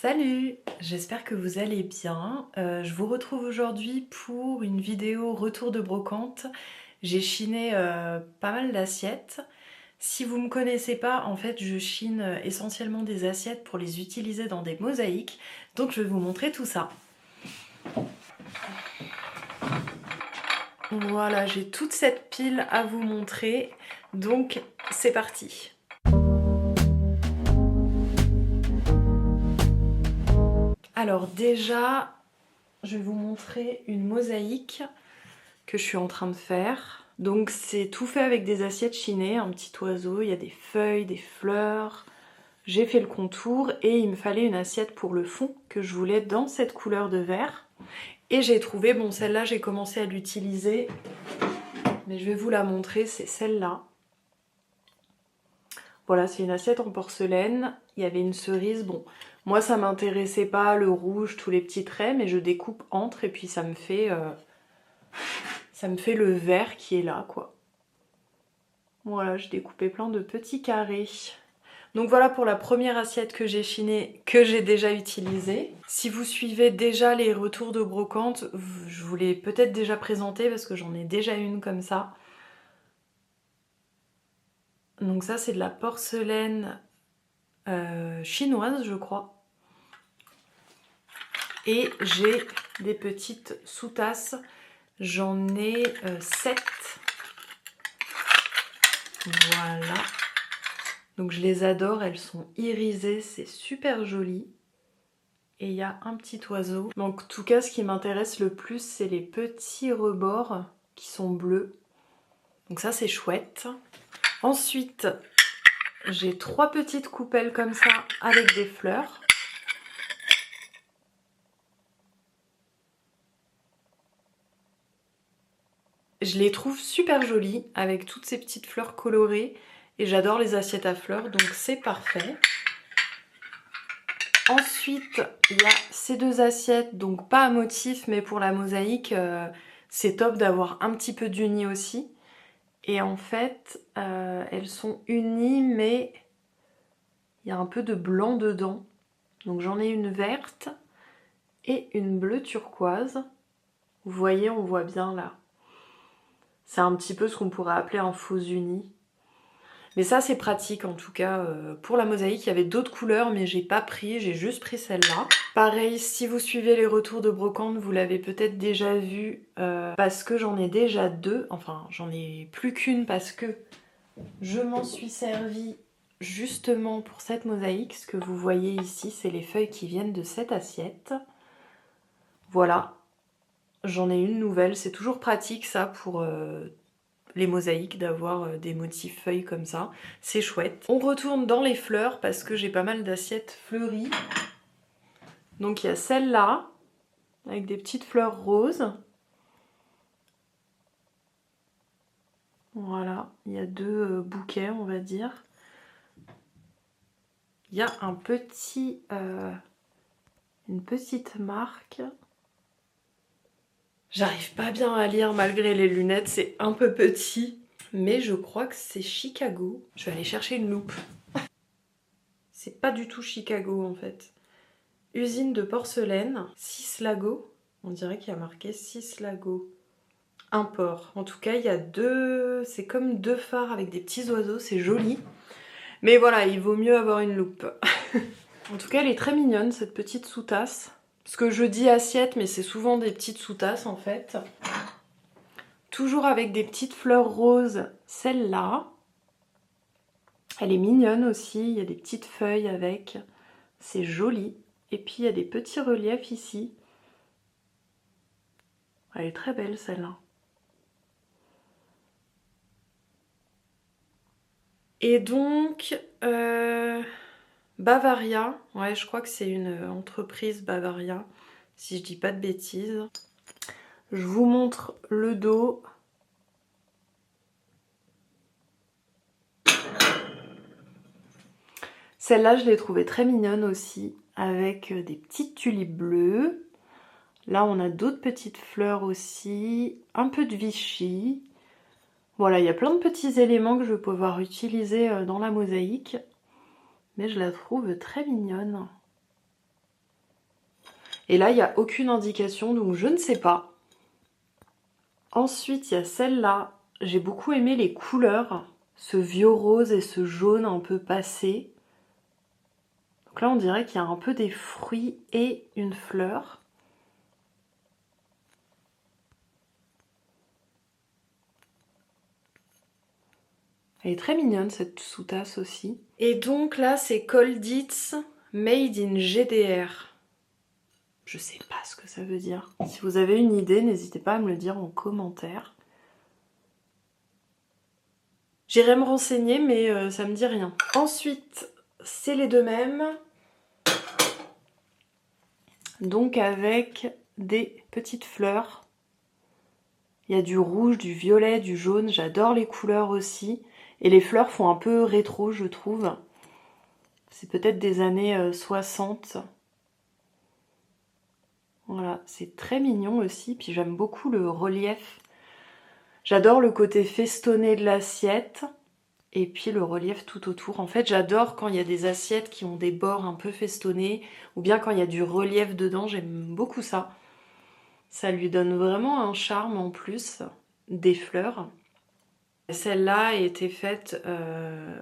Salut, j'espère que vous allez bien. Je vous retrouve aujourd'hui pour une vidéo retour de brocante. J'ai chiné pas mal d'assiettes. Si vous me connaissez pas, en fait je chine essentiellement des assiettes pour les utiliser dans des mosaïques. Donc je vais vous montrer tout ça. Voilà, j'ai toute cette pile à vous montrer. Donc c'est parti. Alors déjà, je vais vous montrer une mosaïque que je suis en train de faire. Donc c'est tout fait avec des assiettes chinées, un petit oiseau, il y a des feuilles, des fleurs. J'ai fait le contour et il me fallait une assiette pour le fond que je voulais dans cette couleur de vert. Et j'ai trouvé, bon celle-là j'ai commencé à l'utiliser, mais je vais vous la montrer, c'est celle-là. Voilà, c'est une assiette en porcelaine, il y avait une cerise, bon, moi ça m'intéressait pas, le rouge, tous les petits traits, mais je découpe entre et puis ça me fait le vert qui est là, quoi. Voilà, j'ai découpé plein de petits carrés. Donc voilà pour la première assiette que j'ai chinée, que j'ai déjà utilisée. Si vous suivez déjà les retours de brocante, je vous l'ai peut-être déjà présenté parce que j'en ai déjà une comme ça. Donc ça c'est de la porcelaine chinoise je crois. Et j'ai des petites sous-tasses, j'en ai 7. Voilà. Donc je les adore, elles sont irisées, c'est super joli. Et il y a un petit oiseau. Donc en tout cas ce qui m'intéresse le plus c'est les petits rebords qui sont bleus. Donc ça c'est chouette. Ensuite j'ai 3 petites coupelles comme ça avec des fleurs. Je les trouve super jolies avec toutes ces petites fleurs colorées. Et j'adore les assiettes à fleurs donc c'est parfait. Ensuite il y a ces 2 assiettes, donc pas à motif mais pour la mosaïque c'est top d'avoir un petit peu d'uni aussi. Et en fait, elles sont unies, mais il y a un peu de blanc dedans. Donc j'en ai une verte et une bleue turquoise. Vous voyez, on voit bien là. C'est un petit peu ce qu'on pourrait appeler un faux uni. Mais ça, c'est pratique en tout cas. Pour la mosaïque, il y avait d'autres couleurs, mais j'ai pas pris, j'ai juste pris celle-là. Pareil, si vous suivez les retours de brocante, vous l'avez peut-être déjà vu, parce que j'en ai déjà 2. Enfin, j'en ai plus qu'une parce que je m'en suis servi justement pour cette mosaïque. Ce que vous voyez ici, c'est les feuilles qui viennent de cette assiette. Voilà, j'en ai une nouvelle. C'est toujours pratique ça pour les mosaïques d'avoir des motifs feuilles comme ça. C'est chouette. On retourne dans les fleurs parce que j'ai pas mal d'assiettes fleuries. Donc il y a celle-là avec des petites fleurs roses. Voilà, il y a 2 bouquets on va dire. Il y a un petit, une petite marque. J'arrive pas bien à lire malgré les lunettes, c'est un peu petit. Mais je crois que c'est Chicago. Je vais aller chercher une loupe. C'est pas du tout Chicago en fait. Usine de porcelaine, Sislago. On dirait qu'il y a marqué Sislago. Import. En tout cas, il y a 2... C'est comme 2 phares avec des petits oiseaux, c'est joli. Mais voilà, il vaut mieux avoir une loupe. En tout cas, elle est très mignonne cette petite sous-tasse. Parce que je dis assiette, mais c'est souvent des petites sous-tasses en fait. Toujours avec des petites fleurs roses, celle-là. Elle est mignonne aussi, il y a des petites feuilles avec. C'est joli. Et puis il y a des petits reliefs ici. Elle est très belle celle-là. Et donc, Bavaria. Ouais, je crois que c'est une entreprise Bavaria, si je dis pas de bêtises. Je vous montre le dos. Celle-là, je l'ai trouvée très mignonne aussi, avec des petites tulipes bleues. Là, on a d'autres petites fleurs aussi, un peu de Vichy. Voilà, il y a plein de petits éléments que je vais pouvoir utiliser dans la mosaïque. Mais je la trouve très mignonne. Et là, il n'y a aucune indication, donc je ne sais pas. Ensuite, il y a celle-là. J'ai beaucoup aimé les couleurs, ce vieux rose et ce jaune un peu passé. Donc là, on dirait qu'il y a un peu des fruits et une fleur. Elle est très mignonne, cette sous-tasse aussi. Et donc là, c'est Colditz Made in GDR. Je sais pas ce que ça veut dire. Si vous avez une idée, n'hésitez pas à me le dire en commentaire. J'irai me renseigner, mais ça me dit rien. Ensuite, c'est les deux mêmes. Donc avec des petites fleurs. Il y a du rouge, du violet, du jaune. J'adore les couleurs aussi. Et les fleurs font un peu rétro, je trouve. C'est peut-être des années 60. Voilà, c'est très mignon aussi. Puis j'aime beaucoup le relief. J'adore le côté festonné de l'assiette. Et puis le relief tout autour. En fait, j'adore quand il y a des assiettes qui ont des bords un peu festonnés. Ou bien quand il y a du relief dedans. J'aime beaucoup ça. Ça lui donne vraiment un charme en plus. Des fleurs. Celle-là a été faite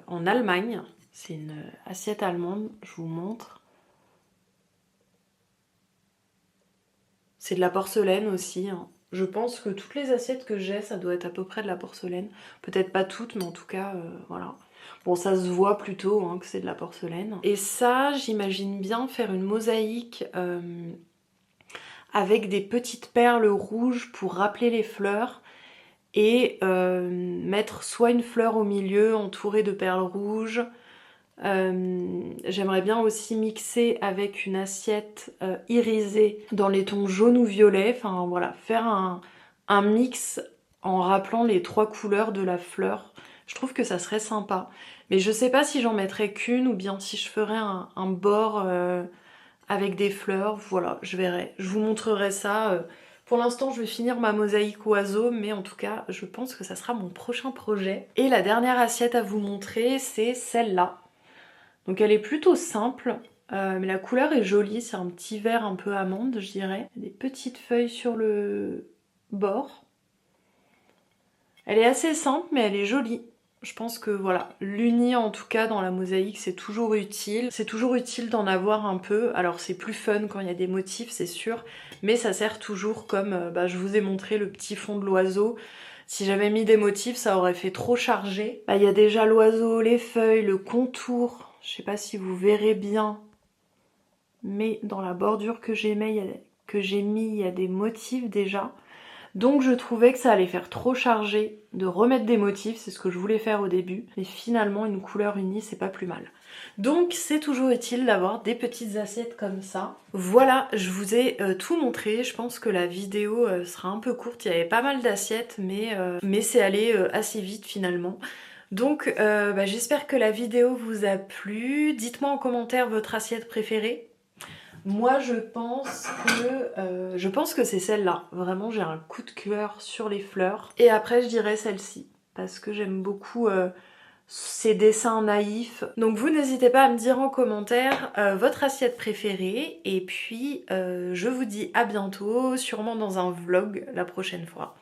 en Allemagne. C'est une assiette allemande, je vous montre. C'est de la porcelaine aussi. Hein. Je pense que toutes les assiettes que j'ai, ça doit être à peu près de la porcelaine. Peut-être pas toutes, mais en tout cas, voilà. Bon, ça se voit plutôt hein, que c'est de la porcelaine. Et ça, j'imagine bien faire une mosaïque avec des petites perles rouges pour rappeler les fleurs. Et mettre soit une fleur au milieu entourée de perles rouges. J'aimerais bien aussi mixer avec une assiette irisée dans les tons jaune ou violet. Enfin voilà, faire un mix en rappelant les trois couleurs de la fleur. Je trouve que ça serait sympa. Mais je sais pas si j'en mettrais qu'une ou bien si je ferais un bord avec des fleurs. Voilà, je verrai. Je vous montrerai ça. Pour l'instant, je vais finir ma mosaïque oiseau, mais en tout cas, je pense que ça sera mon prochain projet. Et la dernière assiette à vous montrer, c'est celle-là. Donc elle est plutôt simple, mais la couleur est jolie. C'est un petit vert un peu amande, je dirais. Des petites feuilles sur le bord. Elle est assez simple, mais elle est jolie. Je pense que voilà, l'uni en tout cas dans la mosaïque c'est toujours utile. C'est toujours utile d'en avoir un peu. Alors c'est plus fun quand il y a des motifs c'est sûr, mais ça sert toujours comme je vous ai montré le petit fond de l'oiseau. Si j'avais mis des motifs ça aurait fait trop chargé. Il y a déjà l'oiseau, les feuilles, le contour. Je sais pas si vous verrez bien, mais dans la bordure que j'ai mis il y a des motifs déjà. Donc je trouvais que ça allait faire trop chargé de remettre des motifs, c'est ce que je voulais faire au début. Mais finalement une couleur unie c'est pas plus mal. Donc c'est toujours utile d'avoir des petites assiettes comme ça. Voilà, je vous ai tout montré. Je pense que la vidéo sera un peu courte. Il y avait pas mal d'assiettes mais c'est allé assez vite finalement. Donc j'espère que la vidéo vous a plu. Dites-moi en commentaire votre assiette préférée. Moi je pense que c'est celle-là. Vraiment j'ai un coup de cœur sur les fleurs. Et après je dirais celle-ci. Parce que j'aime beaucoup ces dessins naïfs. Donc vous n'hésitez pas à me dire en commentaire votre assiette préférée. Et puis je vous dis à bientôt, sûrement dans un vlog la prochaine fois.